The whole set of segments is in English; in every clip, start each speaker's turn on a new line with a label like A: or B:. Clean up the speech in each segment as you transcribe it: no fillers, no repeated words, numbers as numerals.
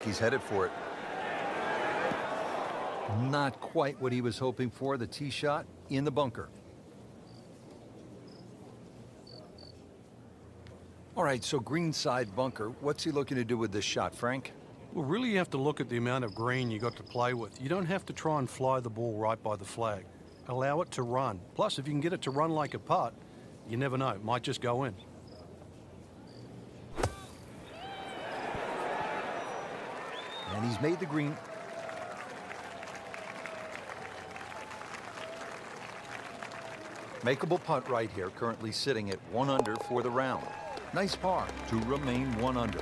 A: he's headed for it. Not quite what he was hoping for. The tee shot in the bunker. All right, so greenside bunker. What's he looking to do with this shot, Frank?
B: Well, really you have to look at the amount of green you got to play with. You don't have to try and fly the ball right by the flag. Allow it to run. Plus, if you can get it to run like a putt, you never know. It might just go in.
A: And he's made the green. Makeable putt right here, currently sitting at 1 under for the round. Nice par to remain 1 under.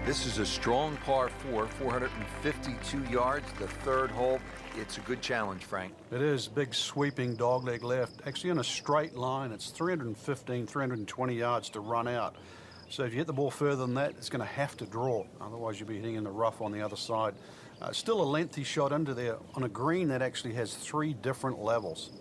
A: This is a strong par 4, 452 yards, the third hole. It's a good challenge, Frank.
B: It is big sweeping dogleg left. Actually on a straight line, it's 315, 320 yards to run out. So if you hit the ball further than that, it's going to have to draw. Otherwise, you'll be hitting in the rough on the other side. Still a lengthy shot under there on a green that actually has 3 different levels.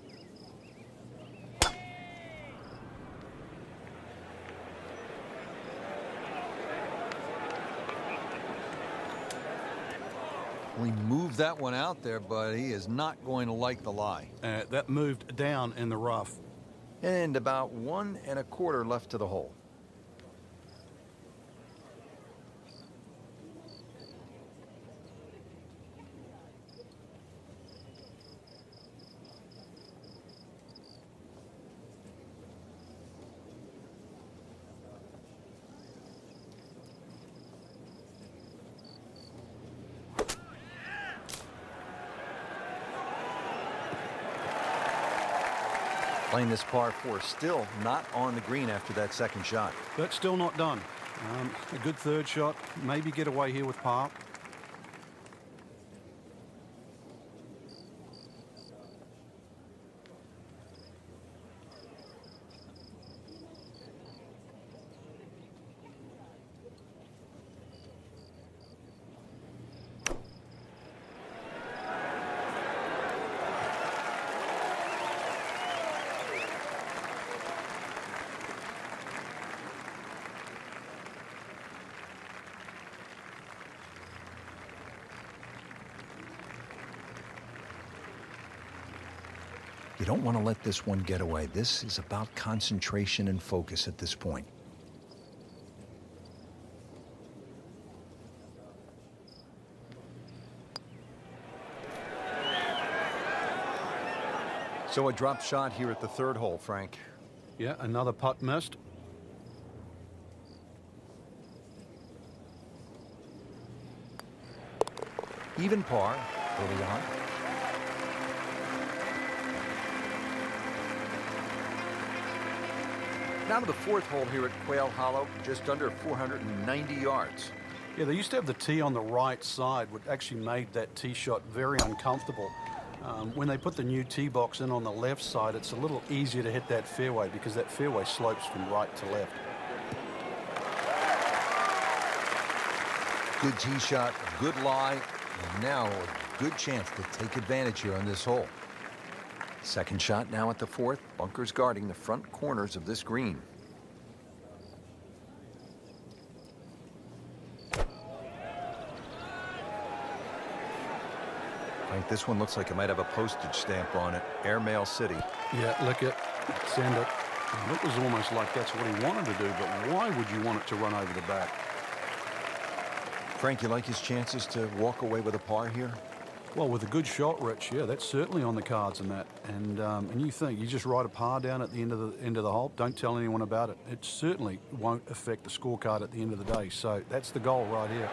A: We moved that one out there, but he is not going to like the lie.
B: That moved down in the rough.
A: And about 1 1/4 left to the hole. Playing this par 4, still not on the green after that second shot.
B: That's still not done. A good third shot. Maybe get away here with par.
A: You don't want to let this one get away. This is about concentration and focus at this point. So a drop shot here at the third hole, Frank.
B: Yeah, another putt missed.
A: Even par early on. Now to the fourth hole here at Quail Hollow, just under 490 yards.
B: Yeah, they used to have the tee on the right side, which actually made that tee shot very uncomfortable. When they put the new tee box in on the left side, it's a little easier to hit that fairway because that fairway slopes from right to left.
A: Good tee shot, good lie, and now a good chance to take advantage here on this hole. Second shot now at the fourth. Bunkers guarding the front corners of this green. Frank, this one looks like it might have a postage stamp on it. Airmail City.
B: Yeah, lick it, send it. And it was almost like that's what he wanted to do, but why would you want it to run over the back?
A: Frank, you like his chances to walk away with a par here?
B: Well, with a good shot, Rich, yeah, that's certainly on the cards in that. And you think you just write a par down at the end of the hole, don't tell anyone about it. It certainly won't affect the scorecard at the end of the day. So that's the goal right here.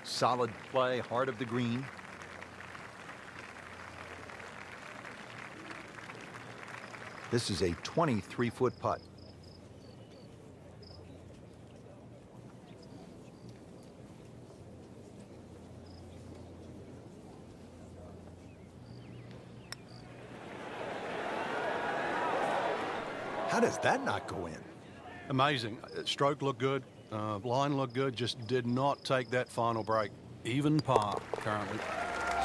A: Solid play, heart of the green. This is a 23-foot putt. How does that not go in?
B: Amazing. Stroke looked good. Line looked good, just did not take that final break. Even par currently.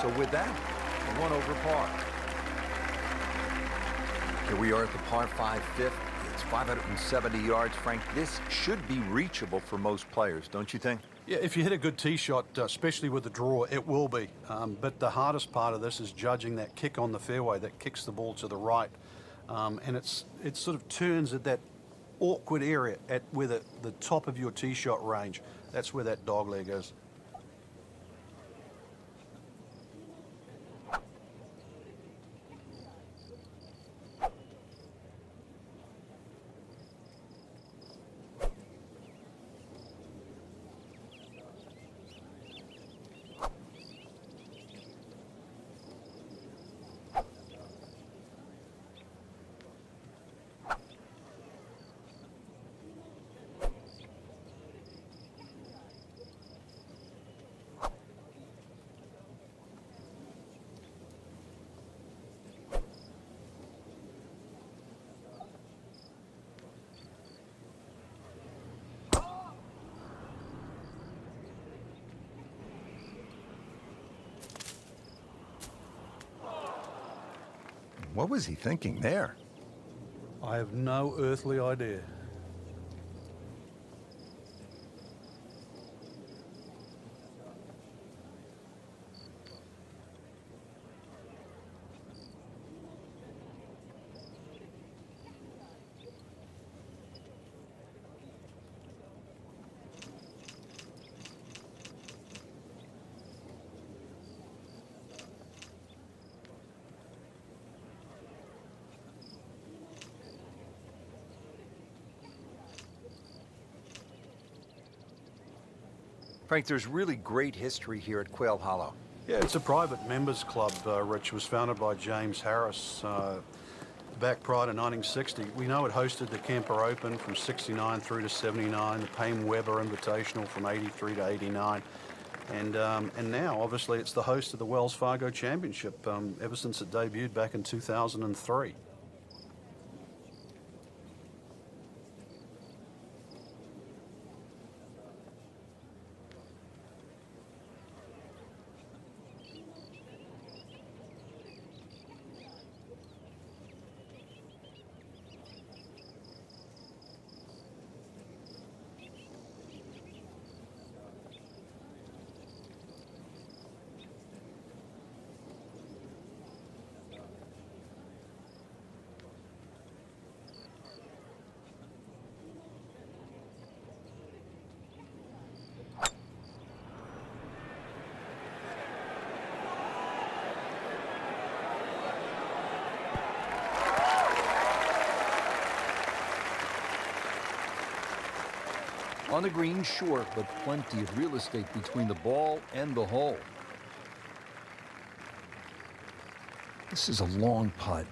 A: So with that, a 1 over par. Here we are at the par 5 fifth. It's 570 yards. Frank, this should be reachable for most players, don't you think?
B: Yeah, if you hit a good tee shot, especially with the draw, it will be. But the hardest part of this is judging that kick on the fairway that kicks the ball to the right. And it sort of turns at that awkward area at where the top of your tee shot range. That's where that dog leg is.
A: What was he thinking there?
B: I have no earthly idea.
A: Frank, there's really great history here at Quail Hollow.
B: Yeah, it's a private members club, Rich. Was founded by James Harris back prior to 1960. We know it hosted the Kemper Open from 69 through to 79, the Payne Weber Invitational from 83 to 89. And now, obviously, it's the host of the Wells Fargo Championship ever since it debuted back in 2003.
A: On the green, short, but plenty of real estate between the ball and the hole. This is a long putt.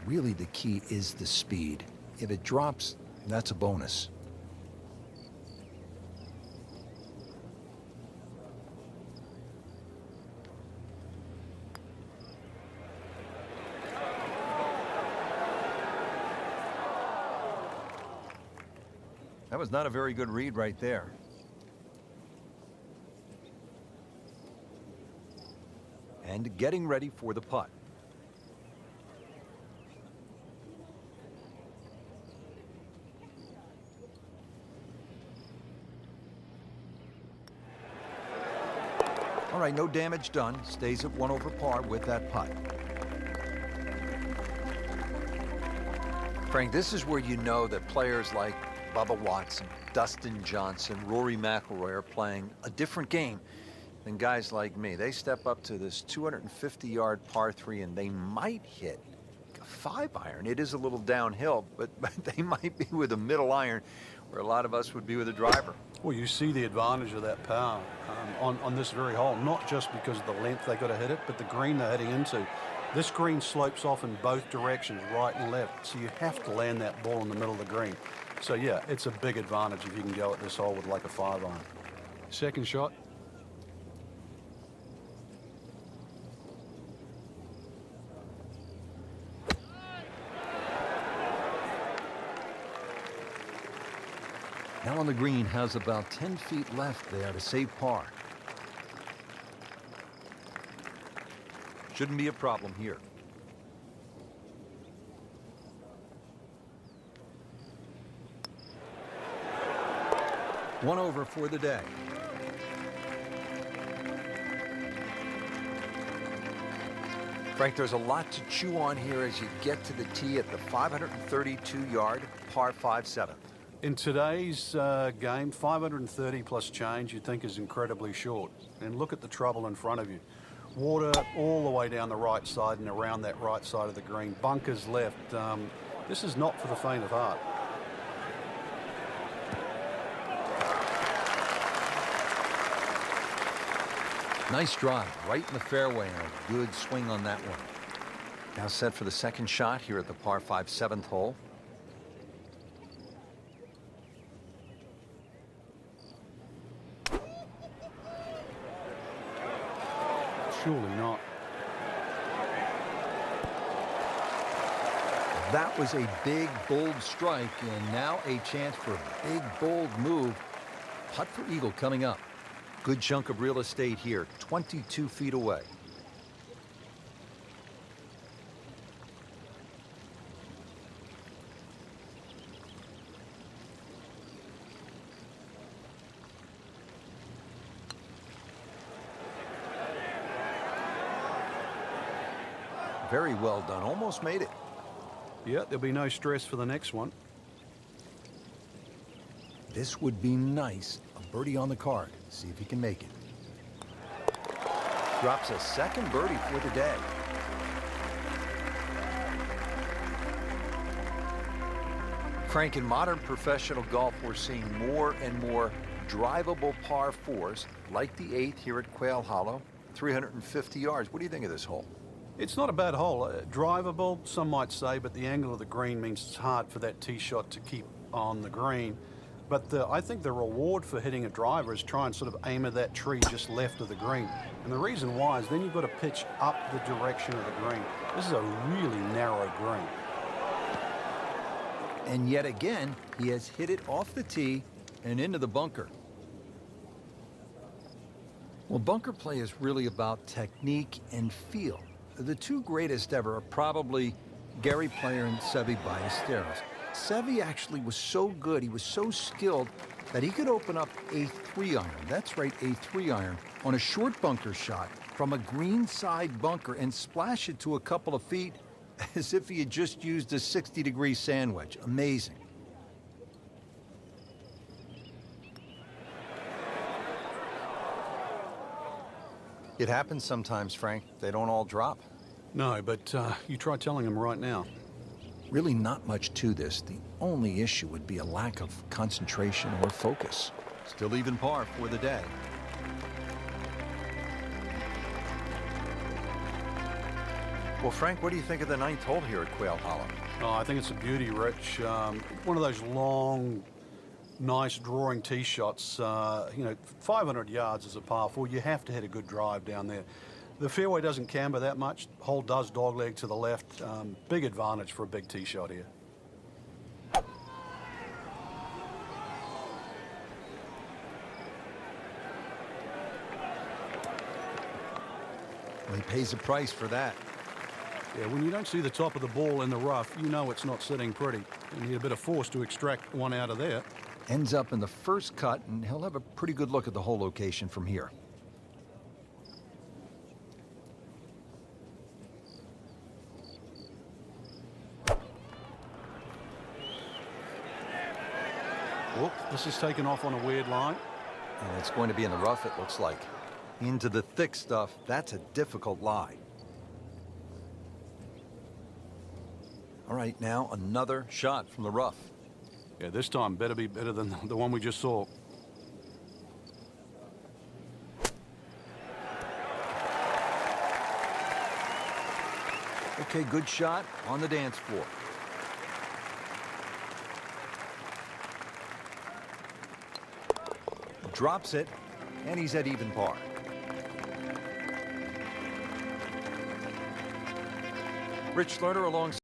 A: Really, the key is the speed. If it drops, that's a bonus. That was not a very good read right there. And getting ready for the putt. All right, no damage done. Stays at 1 over par with that putt. Frank, this is where you know that players like Bubba Watson, Dustin Johnson, Rory McIlroy are playing a different game than guys like me. They step up to this 250-yard par 3 and they might hit a 5-iron. It is a little downhill, but they might be with a middle iron where a lot of us would be with a driver.
B: Well, you see the advantage of that power on this very hole, not just because of the length they got to hit it, but the green they're heading into. This green slopes off in both directions, right and left, so you have to land that ball in the middle of the green. So yeah, it's a big advantage if you can go at this hole with like a 5-iron. Second shot.
A: Now on the green has about 10 feet left there to save par. Shouldn't be a problem here. One over for the day. Frank, there's a lot to chew on here as you get to the tee at the 532-yard par 5/7.
B: In today's game, 530 plus change you'd think is incredibly short. And look at the trouble in front of you. Water all the way down the right side and around that right side of the green. Bunkers left. This is not for the faint of heart.
A: Nice drive, right in the fairway, and a good swing on that one. Now set for the second shot here at the par 5 7th hole.
B: Surely not.
A: That was a big, bold strike, and now a chance for a big, bold move. Putt for eagle coming up. Good chunk of real estate here, 22 feet away. Very well done, almost made it.
B: Yeah, there'll be no stress for the next one.
A: This would be nice. A birdie on the card. See if he can make it. Drops a second birdie for the day. Frank, in modern professional golf, we're seeing more and more drivable par 4s, like the 8th here at Quail Hollow, 350 yards. What do you think of this hole?
B: It's not a bad hole. Drivable, some might say, but the angle of the green means it's hard for that tee shot to keep on the green. But I think the reward for hitting a driver is try and sort of aim at that tree just left of the green. And the reason why is then you've got to pitch up the direction of the green. This is a really narrow green.
A: And yet again, he has hit it off the tee and into the bunker. Well, bunker play is really about technique and feel. The two greatest ever are probably Gary Player and Seve Ballesteros. Seve actually was so good, he was so skilled, that he could open up a 3-iron, that's right, a 3-iron, on a short bunker shot from a greenside bunker and splash it to a couple of feet as if he had just used a 60-degree sand wedge. Amazing. It happens sometimes, Frank. They don't all drop.
B: No, but you try telling him right now.
A: Really not much to this. The only issue would be a lack of concentration or focus. Still even par for the day. Well, Frank, what do you think of the 9th hole here at Quail Hollow?
B: Oh, I think it's a beauty, Rich. One of those long, nice drawing tee shots. 500 yards is a par 4. You have to hit a good drive down there. The fairway doesn't camber that much. Hole does dogleg to the left. Big advantage for a big tee shot here.
A: Well, he pays a price for that.
B: Yeah, when you don't see the top of the ball in the rough, you know it's not sitting pretty. You need a bit of force to extract one out of there.
A: Ends up in the first cut, and he'll have a pretty good look at the hole location from here.
B: Whoop, this is taken off on a weird line.
A: And it's going to be in the rough, it looks like. Into the thick stuff, that's a difficult lie. All right, now another shot from the rough.
B: Yeah, this time better be better than the one we just saw.
A: Okay, good shot on the dance floor. Drops it, and he's at even par. Rich Lerner alongside